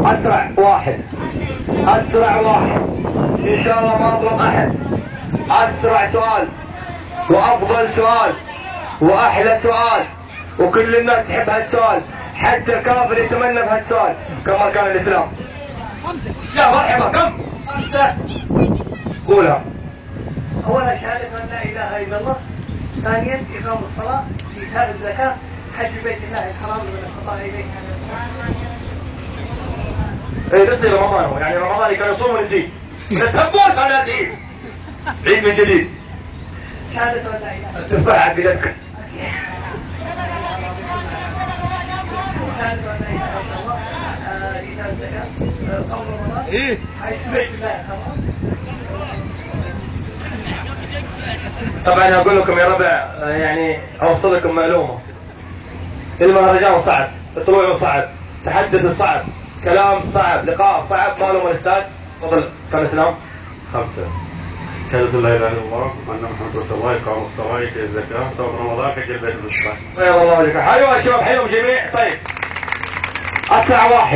اسرع واحد، اسرع واحد ان شاء الله ما اظلم احد. اسرع سؤال وافضل سؤال واحلى سؤال، وكل الناس تحب هالسؤال، حتى الكافر يتمنى بهالسؤال. كم كان الاسلام؟ يا مرحبا كم؟ 5. قولها. أولا شهادة أن لا إله إلا الله، ثانيا إقام الصلاة، إيتاء الزكاة، حج بيت الله الحرام من استطاع إليه ايه نسي رمضان، يعني رمضان كان يصوم ونسيه. نتهبوش على العيد، عيد من جديد. شهادة أن لا إله إلا الله. تفاحة بيدك. شهادة أن لا إله إلا الله، إيتاء الزكاة، صوم رمضان، حج بيت الله الحرام. طبعا اقول لكم يا ربع، يعني اوصل لكم معلومه. المهرجان صعب، الطلوع صعب، تحدث صعب، كلام صعب، لقاء صعب، ما له الاستاذ. تفضل. كم الاسلام؟ 5. شهادة لا إله إلا الله وأن محمد رسول الله، إقام الصلاة، إيتاء الزكاة، صوم رمضان، حج البيت الله. بيض الله وجهك. حيوا يا شباب، حيوا الجميع. طيب اسرع واحد.